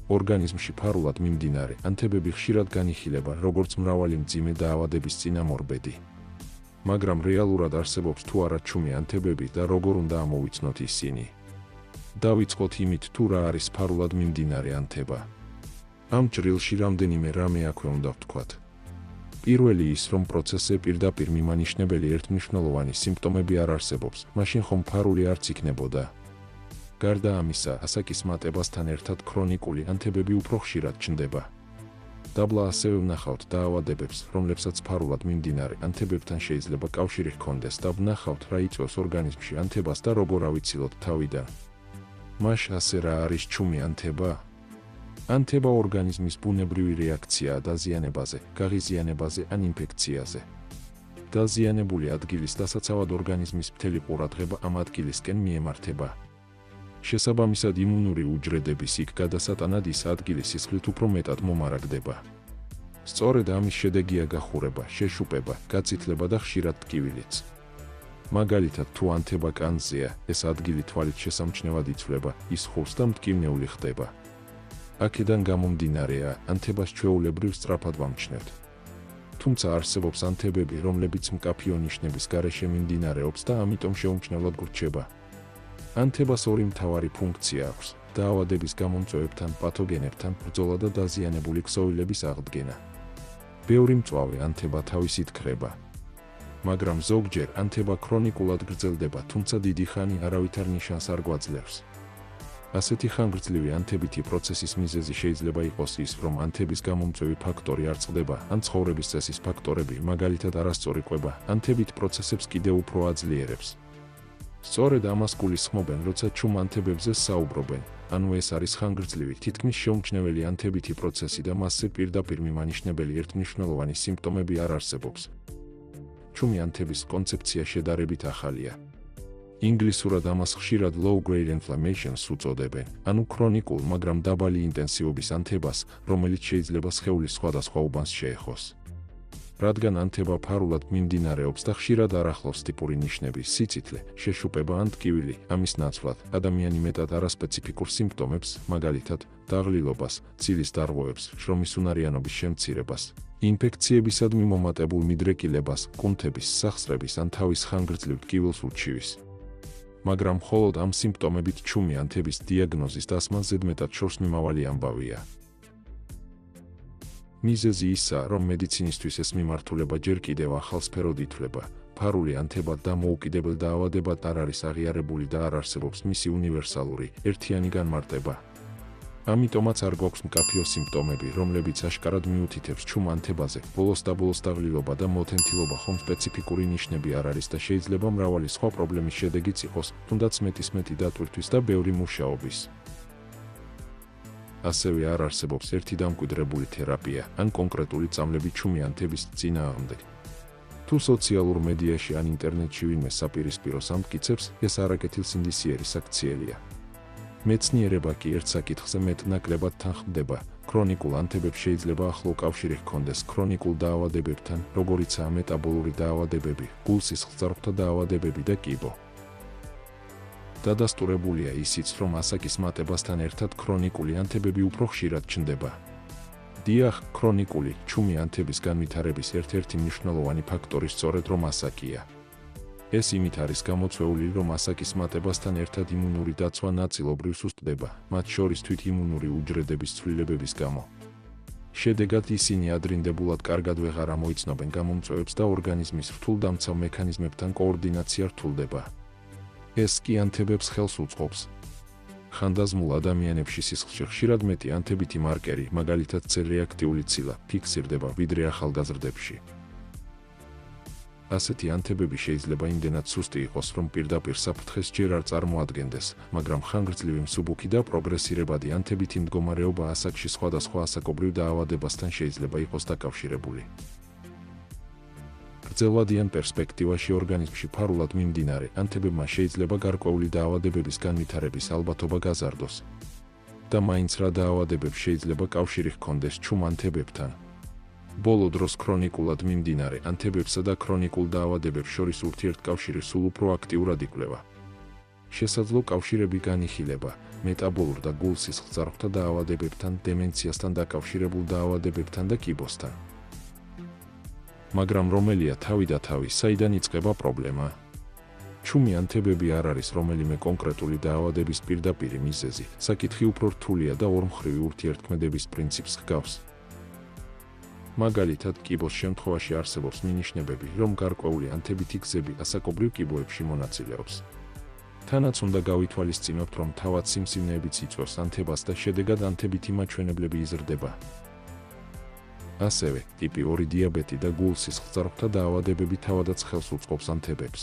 ორგანიზმში ფარულად მიმდინარე ანთებები ხშირად განიხილება როგორც მრავალი მძიმე დაავადების წინამორბედი. მაგრამ რეალურად არსებობს თუ არა ჩუმი ანთებები და როგორ უნდა ამოვიცნოთ ისინი. დავიწყოთ იმით თუ რა არის ფარულად მიმდინარე ანთება. ამ ჭრილში რამდენიმე რამე აქვე უნდა ვთქვათ. პირველი ის, რომ პროცესზე პირდაპირ მიმანიშნებელი ერთმნიშვნელოვანი სიმპტომები არ არსებობს, მაშინ ხომ ფარული არც იქნებოდა. გარდა ამისა, ასაკის მატებასთან ერთად ქრონიკული ანთებები უფრო ხშირად ჩნდება. დაბლა ასევე ვნახავთ დაავადებებს, რომლებსაც ფარულად მიმდინარე ანთებებთან შეიძლება კავშირი ჰქონდეს და ვნახავთ რა იწვევს ორგანიზმში ანთებას და როგორ ავიცილოთ თავიდან. მას ასე რა არის ჩუმი ანთება? ანთება ორგანიზმის ბუნებრივი რეაქციაა დაზიანებაზე, გაღიზიანებაზე ან ინფექციაზე. დაზიანებული ადგილის დასაცავად ორგანიზმის მთელი ყურადღება ამ ადგილისკენ მიემართება. შესაბამისად იმუნური უჯრედების იქ გადასატანად ის ადგილი სისხლით უფრო მეტად მომარაგდება. სწორედ ამის შედეგია გახურება, შეშუპება, გაწითლება და ხშირად ტკივილიც. მაგალითად თუ ანთება კანზეა, ეს ადგილი თვალით შესამჩნევად იცვლება, ის ხურს და მტკივნეული ხდება. აქედან გამომდინარეა, ანთებას ჩვეულებრივ სწრაფად ვამჩნევთ. თუმცა არსებობს ანთებები, რომლებიც მკაფიო ნიშნების გარეშე მიმდინარეობს და ამიტომ შეუმჩნევლად გრჩება. ანთებას ორი მთავარი ფუნქცია აქვს: დაავადების გამომწვევებთან, პათოგენებთან ბრძოლა და დაზიანებული ქსოვილების აღდგენა. ბევრი მწვავე ანთება თავისით ქრება. მაგრამ ზოგჯერ ანთება ქრონიკულად გრძელდება, თუმცა დიდი ხანი არავითარ ნიშანს არ გვაძლევს. ასეთი ხანგრძლივი ანთებითი პროცესის მიზეზი შეიძლება იყოს ის, რომ ანთების გამომწვევი ფაქტორი არ წყდება, ან ცხოვრების წესის ფაქტორები, მაგალითად არასწორი კვება, ანთებით პროცესებს კიდევ უფრო აძლიერებს. სწორედ ამას გულისხმობენ, როცა ჩუმ ანთებებზე საუბრობენ, ანუ ეს არის ხანგრძლივი, თითქმის შეუმჩნეველი ანთებითი პროცესი და მასზე პირდაპირ მიმანიშნებელი ერთმნიშვნელოვანი სიმპტომები არ არსებობს. ჩუმი ანთების კონცეფცია შედარებით ახალია. ინგლისურად ამას ხშირად low-grade inflammations უწოდებენ, ანუ ქრონიკულ, მაგრამ დაბალი ინტენსივობის ანთებას, რომელიც შეიძლება სხეულის სხვადასხვა უბანს შეეხოს. რადგან ანთება ფარულად მიმდინარეობს და ხშირად არ ახლავს ტიპური ნიშნების სიცითლე, შეშუპება ან ტკივილი, ამის ნაცვლად, ადამიანი მეტად არასპეციფიკურ სიმპტომებს, მაგალითად, დაღლილობას, ცილის დარღვევებს, შრომის უნარიანობის შემცირებას, ინფექციებისადმი მომატებულ მიდრეკილებას, კუნთების, სახსრების ან თავის ხანგრძლივ ტკივილს ურჩივის. მაგრამ მხოლოდ ამ სიმპტომებით ჩუმი ანთების დიაგნოზის დასმა ზედმეტად შორს მიმავალი ამბავია. მიზეზი ისაა, რომ მედიცინისთვის ეს მიმართულება ჯერ კიდევ ახალ სფეროდ ითვლება. ფარული ანთება დამოუკიდებელ დაავადებად არ არის აღიარებული და არ არსებობს მისი უნივერსალური, ერთიანი განმარტება. ამიტომაც არ გვაქვს მკაფიო სიმპტომები, რომლებიც აშკარად მიუთითებს ჩუმ ანთებაზე. ბოლოს და ბოლოს დაღლილობა და მოთენთილობა ხომ სპეციფიკური ნიშნები არ არის და შეიძლება მრავალი სხვა პრობლემის შედეგიც იყოს, თუნდაც მეტისმეტი დატვირთვის და ბევრი მუშაობის. ასევე არ არსებობს ერთი დამკვიდრებული თერაპია ან კონკრეტული წამლები ჩუმი ანთების წინააღმდეგ. თუ სოციალურ მედიაში ან ინტერნეტში ვინმე საპირისპიროს ამტკიცებს, ეს არაკეთილსინდისიერი საქციელია. მეცნიერება კი ერთ საკითხზე მეტ-ნაკლებად თანხმდება. ქრონიკულ ანთებებს შეიძლება ახლო კავშირი ჰქონდეს ქრონიკულ დაავადებებთან, როგორიცაა მეტაბოლური დაავადებები, გულ-სისხლძარღვთა დაავადებები და კიბო. დადასტურებულია ისიც, რომ ასაკის მატებასთან ერთად ქრონიკული ანთებები უფრო ხშირად ჩნდება. დიახ, ქრონიკული, ჩუმი ანთების განვითარების ერთ-ერთი მნიშვნელოვანი ფაქტორი სწორედ რომ ასაკია. ეს იმით არის გამოწვეული, რომ ასაკის მატებასთან ერთად იმუნური დაცვა ნაწილობრივ სუსტდება, მათ შორის თვითიმუნური უჯრედების ცვლილებების გამო. შედეგად ისინი ადრინდებულად კარგად ვეღარ ამოიცნობენ გამომწვევებს და ორგანიზმის რთულდამცავ მექანიზმებთან კოორდინაცია რთულდება. ეს კი ანთებებს ხელს უწყობს. ხანდაზმულ ადამიანებში სისხლში ხშირად მეტი ანთებითი მარკერი, მაგალითად C-რეაქტიული ცილა, ფიქსირდება, ვიდრე ახალგაზრდებში. ასეთი ანთებები შეიძლება იმდენად სუსტი იყოს, რომ პირდაპირ საფრთხეს ჯერ არ წარმოადგენდეს, მაგრამ ხანგრძლივი მსუბუქი და პროგრესირებადი ანთებითი მდგომარეობა ასაკში სხვადასხვა ასაკობრივ დაავადებასთან შეიძლება იყოს დაკავშირებული. გრძელვადიან პერსპექტივაში ორგანიზმში ფარულად მიმდინარე ანთებებმა შეიძლება გარკვეული დაავადებების განვითარების ალბათობა გაზარდოს. და მაინც რა დაავადებებს შეიძლება კავშირი ჰქონდეს ჩუმ ანთებებთან. ბოლო დროს ქრონიკულად მიმდინარე ანთებებსა და ქრონიკულ დაავადებებს შორის ურთიერთკავშირი სულ უფრო აქტიურად იკვლევა. შესაძლო კავშირები განიხილება მეტაბოლურ და გულ-სისხლძარღვთა დაავადებებთან, დემენციასთან დაკავშირებულ დაავადებებთან და კიბოსთან. მაგრამ რომელია თავი და თავი, საიდან იწყება პრობლემა? ჩუმი ანთებები არ არის რომელიმე კონკრეტული დაავადების პირდაპირი მიზეზი, საკითხი უფრო რთულია და ორმხრივი ურთიერთქმედების პრინციპს ჰგავს. მაგალითად, კიბოს შემთხვევაში არსებობს მინიშნებები, რომ გარკვეული ანთებითი გზები ასაკობრივ კიბოებში მონაწილეობს. თანაც უნდა გავითვალისწინოთ, რომ თავად სიმსივნეებიც იწვევს ანთებას და შედეგად ანთებითი მაჩვენებლები იზრდება. ასევე, ტიპი 2 დიაბეტი და გულ-სისხლძარღვთა დაავადებები თავადაც ხელს უწყობს ანთებებს.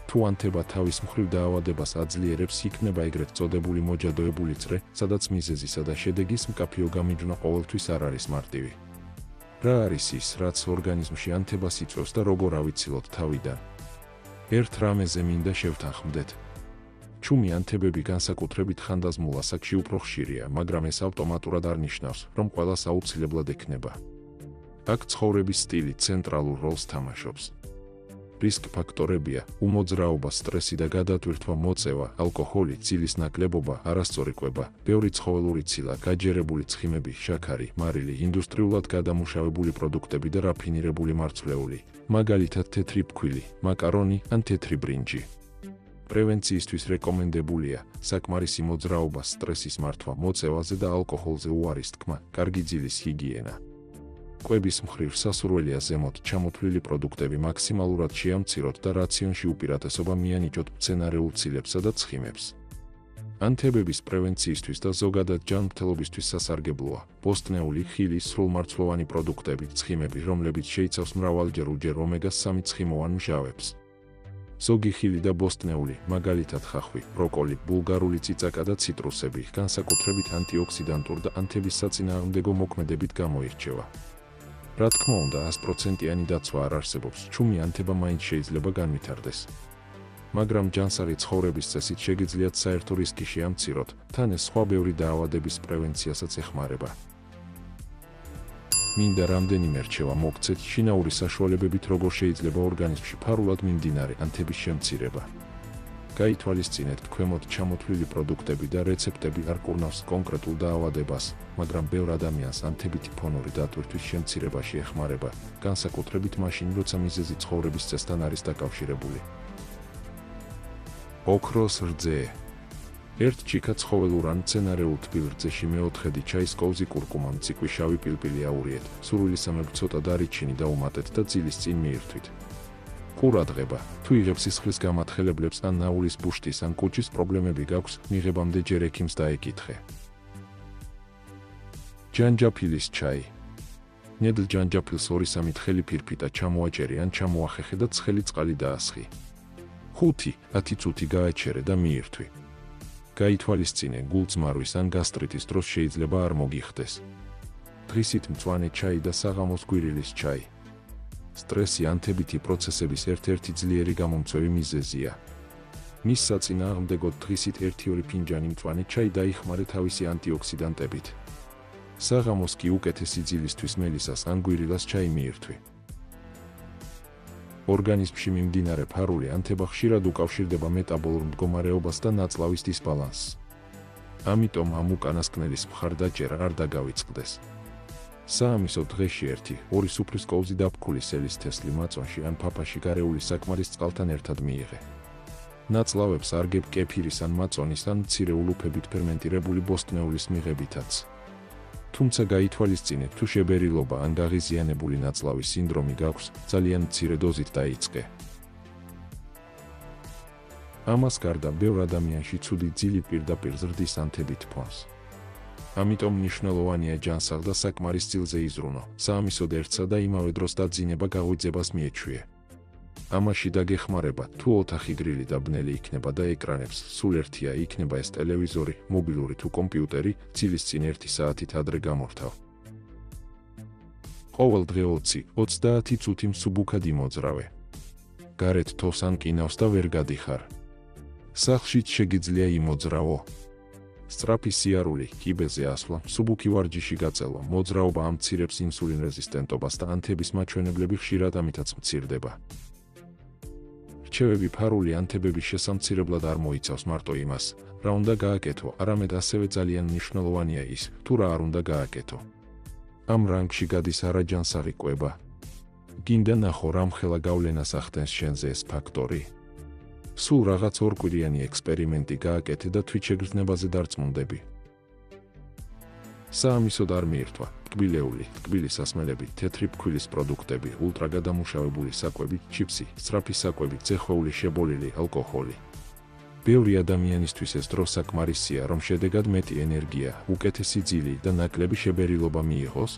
თუ ანთება თავის მხრივ დაავადებას აძლიერებს, იქნება ეგრეთ წოდებული მოჯადოებული წრე, სადაც მიზეზისა და შედეგის მკაფიო გამიჯვნა ყოველთვის არ არის მარტივი. რა არის ის, რაც ორგანიზმში ანთებას იწვევს და როგორ ავიცილოთ თავიდან? ერთ რამეზე მინდა შევთანხმდეთ. ჩუმი ანთებები განსაკუთრებით ხანდაზმულ ასაკში უფრო ხშირია, მაგრამ ეს ავტომატურად არ ნიშნავს, რომ ყველას აუცილებლად ექნება. აქ ცხოვრების სტილი ცენტრალურ როლს თამაშობს. რისკ ფაქტორებია: უმოძრაობა, სტრესი და გადატვირთვა, მოწევა, ალკოჰოლი, ცილის ნაკლებობა, არასწორი კვება, ბევრი ცხოველური ცილა, გაჯერებული ცხიმები, შაქარი, მარილი, ინდუსტრიულად გადამუშავებული პროდუქტები და რაფინირებული მარცვლეული, მაგალითად თეთრი ფქვილი, მაკარონი ან თეთრი ბრინჯი. პრევენციისთვის რეკომენდებულია საკმარისი მოძრაობა, სტრესის მართვა, მოწევაზე და ალკოჰოლზე უარის თქმა, კარგი ძილის ჰიგიენა. კვების მხრივ სასურველია ზემოთ ჩამოთვლილი პროდუქტები მაქსიმალურად შეამციროთ და რაციონში უპირატესობა მიანიჭოთ მცენარეულ ცილებსა და ცხიმებს. ანთებების პრევენციისთვის და ზოგადად ჯანმრთელობისთვის სასარგებლოა ბოსტნეული ხილის სრულმარცვლოვანი პროდუქტები, ცხიმები, რომლებიც შეიცავს მრავალჯერ უჯერ ომეგა-3 ცხიმოვან მჟავებს. ზოგი ხილი და ბოსტნეული, მაგალითად ხახვი, ბროკოლი, ბულგარული წიწაკა და ციტრუსები, განსაკუთრებით ანტიოქსიდანტურ და ანთების საწინააღმდეგო მოქმედებით გამოირჩევა. რა თქმა უნდა, 100%-იანი დაცვა არ არსებობს, ჩუმი ანთება მაინც შეიძლება განვითარდეს. მაგრამ ჯანსაღი ცხოვრების წესით შეგიძლიათ საერთო რისკი შეამციროთ, თან ეს სხვა ბევრი დაავადების პრევენციასაც ეხმარება. მინდა რამდენიმე რჩევა მოგცეთ შინაური საშუალებებით როგორ შეიძლება ორგანიზმში ფარულად მიმდინარე ანთების შემცირება. გაითვალისწინეთ ქვემოთ ჩამოთვლილი პროდუქტები და რეცეპტები არ კურნავს კონკრეტულ დაავადებას, მაგრამ ბევრ ადამიანს ანთებითი ფონური დატვირთვის შემცირებაში ეხმარება, განსაკუთრებით მაშინ, როცა მიზეზი ცხოვრების წესთან არის დაკავშირებული. ოქროს რძე. ერთ ჩიქა ცხოველურ ან მცენარეულ თბილ რძეში მეოთხედი ჩაის კოვზი კურკუმა, მწიკვი, შავი პილპილი აურიეთ, სურვილისამებრ ცოტა დარიჩინი დაუმატეთ და ძილის წინ მიირთვით. ყურადღება: თუ იღებს სისხლის გამათხელებლებს ან ნაურის ბუშტის ან კუჭის პრობლემები გაქვს, მიღებამდე ჯერ ექიმს დაეკითხე. ჯანჯაფილის ჩაი. ნედლ ჯანჯაფილს 2-3 თხელი ფირფიტა ჩამოაჭერი ან ჩამოახეხე და ცხელი წყალი დაასხი. 5-10 წუთი გააჩერე და მიირთვი. გაითვალისწინე, გულწმარვის ან გასტრიტის დროს შეიძლება არ მოგიხდეს. დღისით მწვანე ჩაი და საღამოს გვირილის ჩაი. სტრესი ანთებითი პროცესების ერთ-ერთი ძლიერი გამომწვევი მიზეზია. მის საწინააღმდეგოდ დღისით 1-2 ფინჯანი მწვანე ჩაი დაიხმარე თავისი ანტიოქსიდანტებით. საღამოს კი უკეთესი ძილისთვის მელისას ან გვირილას ჩაი მიირთვი. ორგანიზმში მიმდინარე ფარული ანთება ხშირად უკავშირდება მეტაბოლურ მდგომარეობას და ნაწლავის დისბალანსს. ამიტომ ამ უკანასკნელის მხარდაჭერა არ დაგავიწყდეს. საამისო დღეში 1-2 სუფრის კოვზი დაფქული სელის თესლი მაწვანში ან ფაფაში გარეული საკმარის წყალთან ერთად მიიღე. ნაწლავებს არგებ კეფირის ან მაწონის ან მცირე ულუფებით ფერმენტირებული ბოსტნეულის მიღებითაც. თუმცა გაითვალისწინეთ, თუ შებერილობა ან გაღიზიანებული ნაწლავის სინდრომი გაქვს, ძალიან მცირე დოზით დაიწყე. ამას გარდა ბევრ ადამიანში ცუდი ძილი პირდაპირ ზრდის ანთებით ფონს. ამიტომ მნიშვნელოვანია ჯანსაღ და საკმარის ძილზე იზრუნო, საამისოდ ერთსა და იმავე დროს დაძინება გაღვიძებას მიეჩვიე. ამაში დაგეხმარება, თუ ოთახი გრილი და ბნელი იქნება და ეკრანებს სულ ერთია, იქნება ეს ტელევიზორი, მობილური თუ კომპიუტერი, ძილის წინ 1 საათით ადრე გამორთავ. ყოველ დღე 20-30 წუთი მსუბუქად იმოძრავე. გარეთ თოვს ან კინავს და ვერ გადიხარ. სახლშიც შეგიძლია იმოძრავო. სწრაფი სიარული, კიბეზე ასვლა, მსუბუქი ვარჯიში გაწელვა, მოძრაობა ამცირებს ინსულინ რეზისტენტობას და ანთების მაჩვენებლები ხშირად ამითაც მცირდება. რჩევები ფარული ანთებების შესამცირებლად არ მოიცავს მარტო იმას, რა უნდა გააკეთო, არამედ ასევე ძალიან მნიშვნელოვანია ის, თუ რა არ უნდა გააკეთო. ამ რანგში გადის არაჯანსაღი კვება. გინდა ნახო რამ ხელა გავლენას ახდენს შენზე ეს ფაქტორი. სულ რაღაც ორკვირიანი ექსპერიმენტი გააკეთე და თვით შეგრძნებაზე დარწმუნდები. საამისოდ არ მიირთვა, ტკბილეული, ტკბილი სასმელები, თეთრი ფქვილის პროდუქტები, ულტრაგადამუშავებული საკვები, ჩიფსი, სწრაფი საკვები, ძეხვეული შებოლილი, ალკოჰოლი. ბევრი ადამიანისთვის ეს დრო საკმარისია, რომ შედეგად მეტი ენერგია, უკეთესი ძილი და ნაკლები შებერილობა მიიღოს.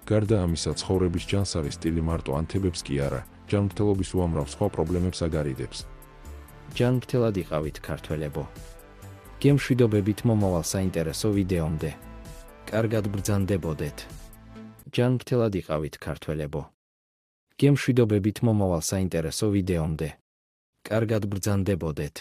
გარდა ამისა, ცხოვრების ჯანსაღი სტილი მარტო ანთებებს კი არა, ჯანმრთელობის უამრავ სხვა პრობლემებს აგარიდებს. ჯანმრთელად იყავით ქართველებო. გემშვიდობებით მომავალ საინტერესო ვიდეომდე. კარგად ბრძანდებოდეთ. ჯანმრთელად იყავით ქართველებო. გემშვიდობებით მომავალ საინტერესო ვიდეომდე. კარგად ბრძანდებოდეთ.